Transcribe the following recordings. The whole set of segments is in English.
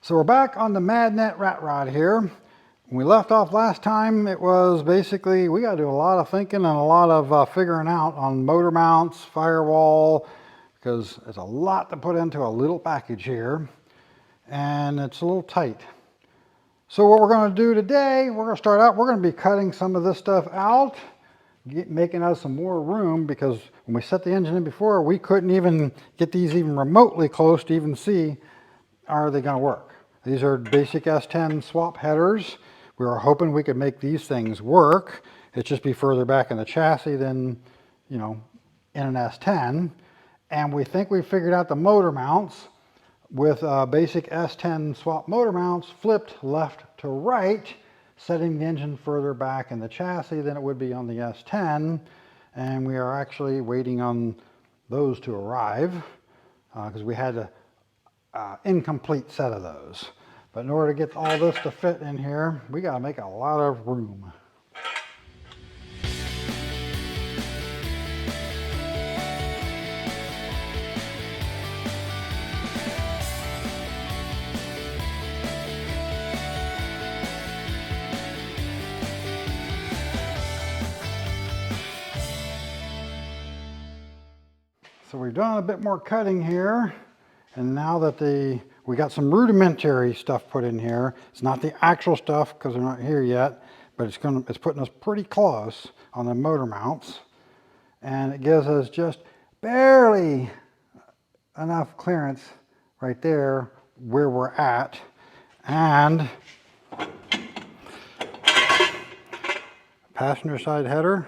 So we're back on the Mad-nette rat rod here. When we left off last time, it was basically, we got to do a lot of thinking and a lot of figuring out on motor mounts, Firewall, because it's a lot to put into a little package here, and it's a little tight. So what we're going to do today, we're going to start out, we're going to be cutting some of this stuff out, making us some more room, because when we set the engine in before, we couldn't even get these even remotely close to even see, are they going to work? These are basic S10 swap headers. We were hoping we could make these things work. It'd just be further back in the chassis than, you know, in an S10. And we think we figured out the motor mounts with basic S10 swap motor mounts flipped left to right, setting the engine further back in the chassis than it would be on the S10. And we are actually waiting on those to arrive because we had to incomplete set of those. But in order to get all this to fit in here, we got to make a lot of room. So we've done a bit more cutting here. And now that we got some rudimentary stuff put in here, it's not the actual stuff because they're not here yet, but it's putting us pretty close on the motor mounts. And it gives us just barely enough clearance right there where we're at. And passenger side header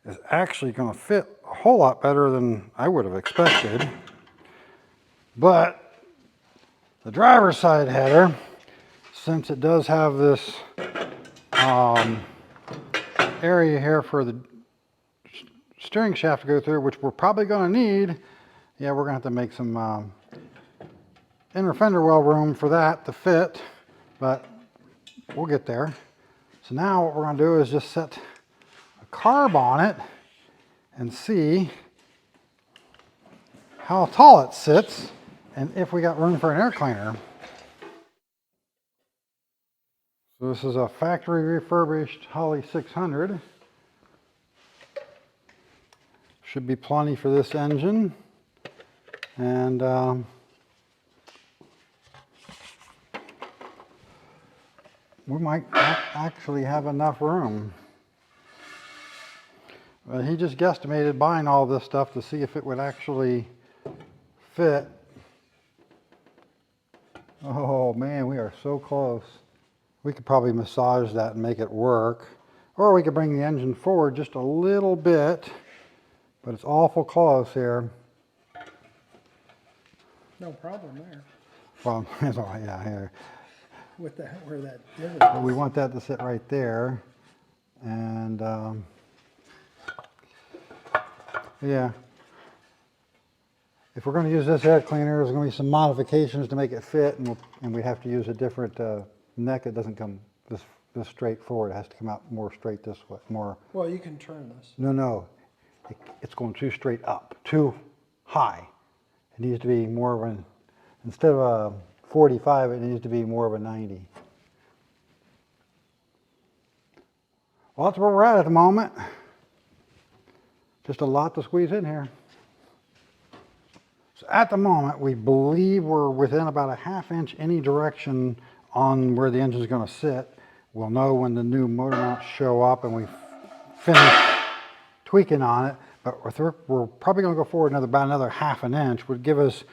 is actually going to fit a whole lot better than I would have expected. But the driver's side header, since it does have this area here for the steering shaft to go through, which we're probably going to need, yeah, we're going to have to make some inner fender well room for that to fit, but we'll get there. So now what we're going to do is just set a carb on it and see how tall it sits, and if we got room for an air cleaner. So this is a factory refurbished Holly 600. Should be plenty for this engine. And we might actually have enough room. But he just guesstimated buying all this stuff to see if it would actually fit. Oh man, we are so close. We could probably massage that and make it work. Or we could bring the engine forward just a little bit, but it's awful close here. No problem there. Well, yeah, here. With that, where that divot is. We want that to sit right there. And yeah. If we're going to use this air cleaner, there's going to be some modifications to make it fit, and we have to use a different neck. It doesn't come this straight forward. It has to come out more straight this way. More. Well, you can turn this. No. It's going too straight up, too high. It needs to be more of an, instead of a 45, it needs to be more of a 90. Well, that's where we're at the moment. Just a lot to squeeze in here. So at the moment, we believe we're within about a ½ inch any direction on where the engine is going to sit. We'll know when the new motor mounts show up and we finish tweaking on it. But we're probably going to go forward about another ½ inch, would give us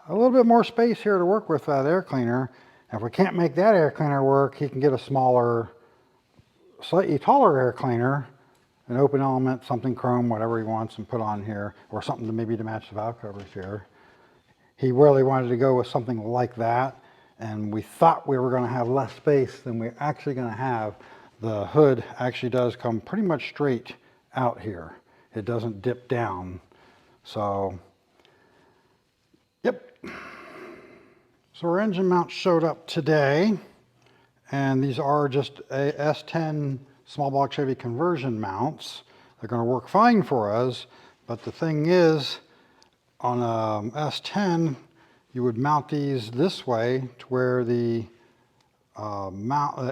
a little bit more space here to work with that air cleaner. And if we can't make that air cleaner work, he can get a smaller, slightly taller air cleaner, an open element, something chrome, whatever he wants, and put on here, or something to maybe to match the valve covers here. He really wanted to go with something like that, and we thought we were going to have less space than we're actually going to have. The hood actually does come pretty much straight out here. It doesn't dip down. So, yep. So our engine mount showed up today, and these are just a S10 small block Chevy conversion mounts. They're going to work fine for us, but the thing is, on a S10, you would mount these this way to where the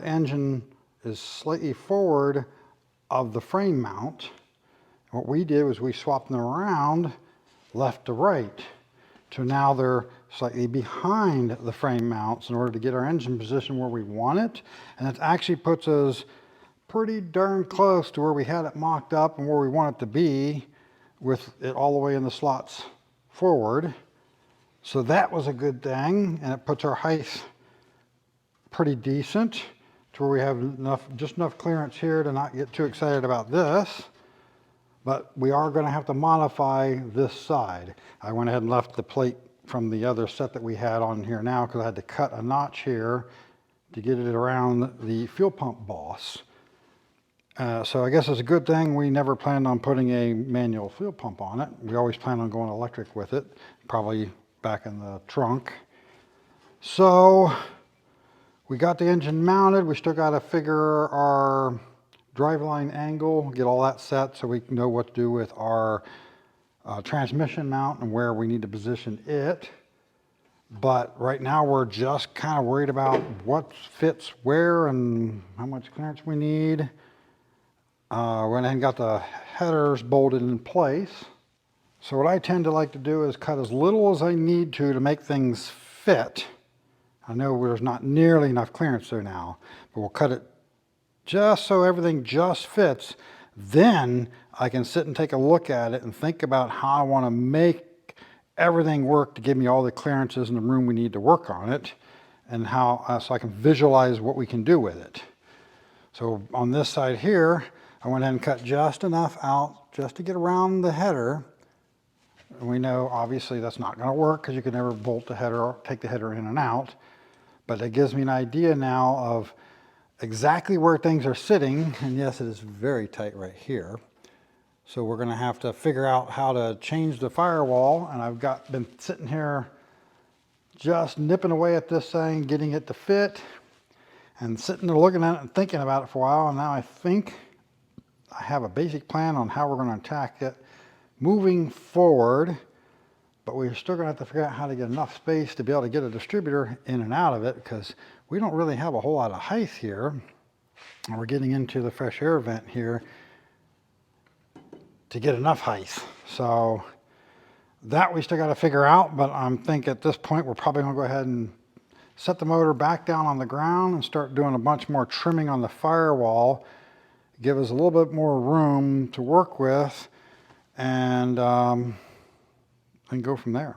engine is slightly forward of the frame mount. What we did was we swapped them around left to right. So now they're slightly behind the frame mounts in order to get our engine position where we want it. And it actually puts us pretty darn close to where we had it mocked up and where we want it to be, with it all the way in the slots forward. So that was a good thing, and it puts our height pretty decent to where we have just enough clearance here to not get too excited about this. But we are going to have to modify this side. I went ahead and left the plate from the other set that we had on here now because I had to cut a notch here to get it around the fuel pump boss. So I guess it's a good thing we never planned on putting a manual fuel pump on it. We always planned on going electric with it, probably back in the trunk. So we got the engine mounted. We still got to figure our driveline angle, get all that set so we know what to do with our transmission mount and where we need to position it. But right now we're just kind of worried about what fits where and how much clearance we need. Went ahead and got the headers bolted in place. So what I tend to like to do is cut as little as I need to make things fit. I know there's not nearly enough clearance there now, but we'll cut it just so everything just fits. Then I can sit and take a look at it and think about how I want to make everything work to give me all the clearances in the room we need to work on it, and how so I can visualize what we can do with it. So on this side here, I went ahead and cut just enough out just to get around the header. And we know obviously that's not going to work because you can never bolt the header or take the header in and out. But it gives me an idea now of exactly where things are sitting. And yes, it is very tight right here. So we're going to have to figure out how to change the firewall. And I've been sitting here just nipping away at this thing, getting it to fit, and sitting there looking at it and thinking about it for a while. And now I think I have a basic plan on how we're going to attack it moving forward. But we're still going to have to figure out how to get enough space to be able to get a distributor in and out of it, because we don't really have a whole lot of height here. And we're getting into the fresh air vent here to get enough height. So that we still got to figure out, but I'm thinking at this point we're probably going to go ahead and set the motor back down on the ground and start doing a bunch more trimming on the firewall, give us a little bit more room to work with, and go from there.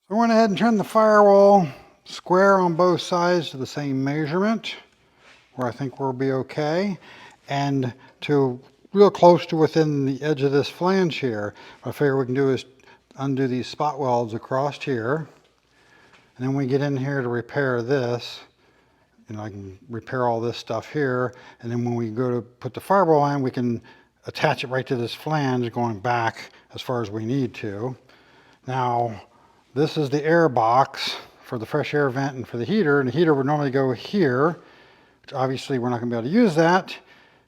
So I went ahead and trimmed the firewall square on both sides to the same measurement, where I think we'll be okay, and to real close to within the edge of this flange here. What I figure we can do is undo these spot welds across here, and then we get in here to repair this. I can repair all this stuff here, and then when we go to put the firewall in, we can attach it right to this flange going back as far as we need to. Now, this is the air box for the fresh air vent and for the heater, and the heater would normally go here, which obviously we're not going to be able to use that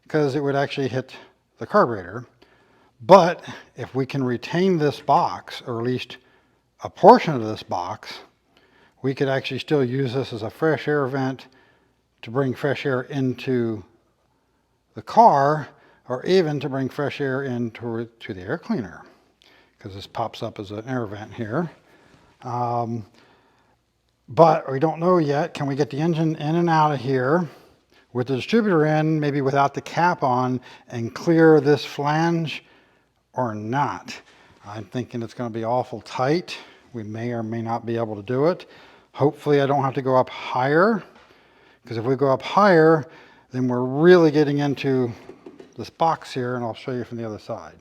because it would actually hit the carburetor. But if we can retain this box, or at least a portion of this box, we could actually still use this as a fresh air vent to bring fresh air into the car, or even to bring fresh air into the air cleaner. because this pops up as an air vent here. But we don't know yet, can we get the engine in and out of here with the distributor in, maybe without the cap on, and clear this flange or not? I'm thinking it's going to be awful tight. We may or may not be able to do it. Hopefully I don't have to go up higher, because if we go up higher, then we're really getting into this box here, and I'll show you from the other side.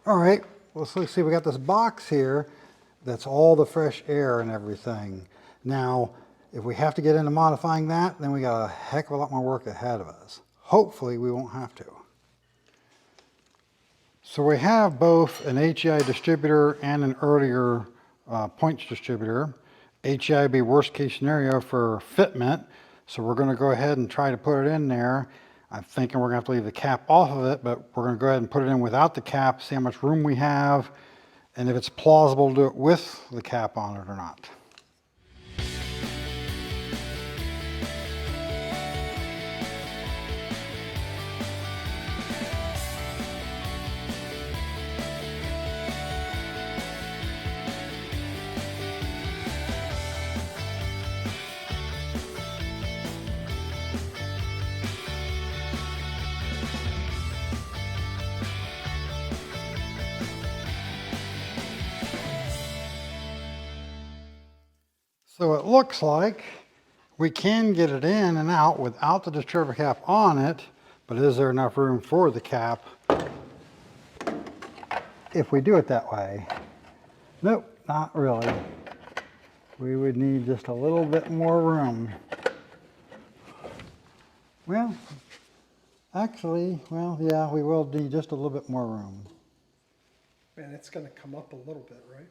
All right, let's see, we got this box here that's all the fresh air and everything. Now, if we have to get into modifying that, then we got a heck of a lot more work ahead of us. Hopefully we won't have to. So we have both an HEI distributor and an earlier points distributor. HEI would be worst case scenario for fitment. So we're going to go ahead and try to put it in there. I'm thinking we're going to have to leave the cap off of it, but we're going to go ahead and put it in without the cap, see how much room we have, and if it's plausible to do it with the cap on it or not. So it looks like we can get it in and out without the distributor cap on it, but is there enough room for the cap if we do it that way? Nope, not really. We would need just a little bit more room. Well, actually, well, yeah, we will need just a little bit more room. And it's gonna come up a little bit, right?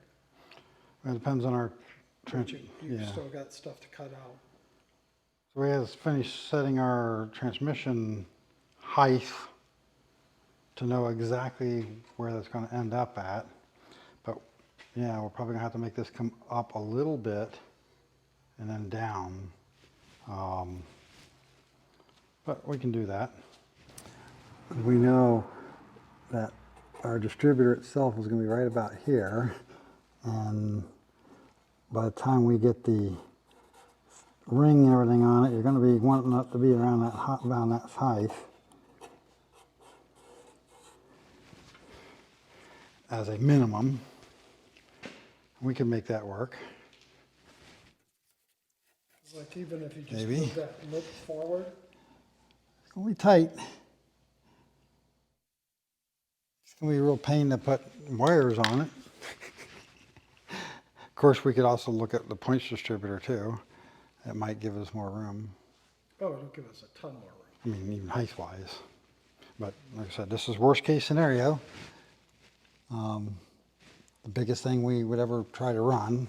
It depends on our But you yeah. still got stuff to cut out. So we have to finish setting our transmission height to know exactly where that's going to end up at. But yeah, we're probably going to have to make this come up a little bit and then down. But we can do that. We know that our distributor itself is going to be right about here. And by the time we get the ring and everything on it, you're going to be wanting it to be around that height as a minimum. We can make that work. Like even if you just Maybe. move that lip forward. It's going to be tight. It's going to be a real pain to put wires on it. Of course, we could also look at the points distributor too. That might give us more room. Oh, it'll give us a ton more room. I mean, even height-wise. But like I said, this is worst case scenario. The biggest thing we would ever try to run.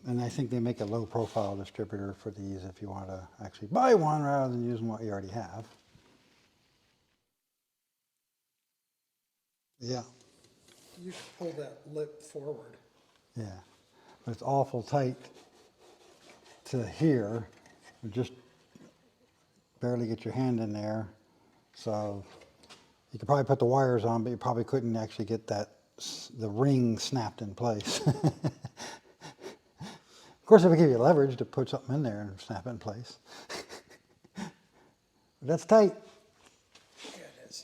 And I think they make a low profile distributor for these if you want to actually buy one rather than using what you already have. Yeah. You can pull that lip forward. Yeah. But it's awful tight to here. You just barely get your hand in there. So you could probably put the wires on, but you probably couldn't actually get that the ring snapped in place. Of course, it would give you leverage to put something in there and snap it in place. But that's tight. Yeah, it is.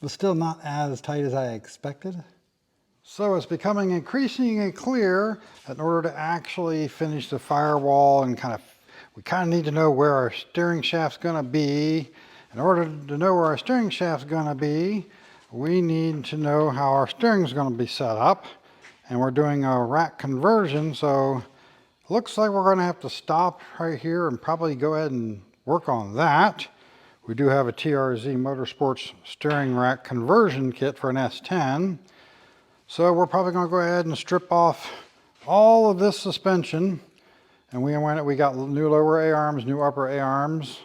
But still not as tight as I expected. So it's becoming increasingly clear that in order to actually finish the firewall and we kind of need to know where our steering shaft's going to be. In order to know where our steering shaft's going to be, we need to know how our steering's going to be set up. And we're doing a rack conversion, so it looks like we're going to have to stop right here and probably go ahead and work on that. We do have a TRZ Motorsports steering rack conversion kit for an S10. So we're probably going to go ahead and strip off all of this suspension. And we got new lower A-arms, new upper A-arms.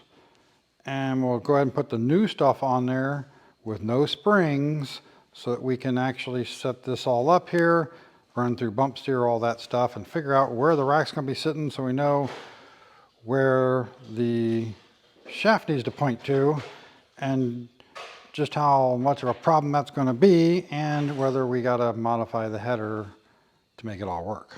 And we'll go ahead and put the new stuff on there with no springs so that we can actually set this all up here, run through bump steer, all that stuff, and figure out where the rack's going to be sitting so we know where the shaft needs to point to. And just how much of a problem that's going to be and whether we got to modify the header to make it all work.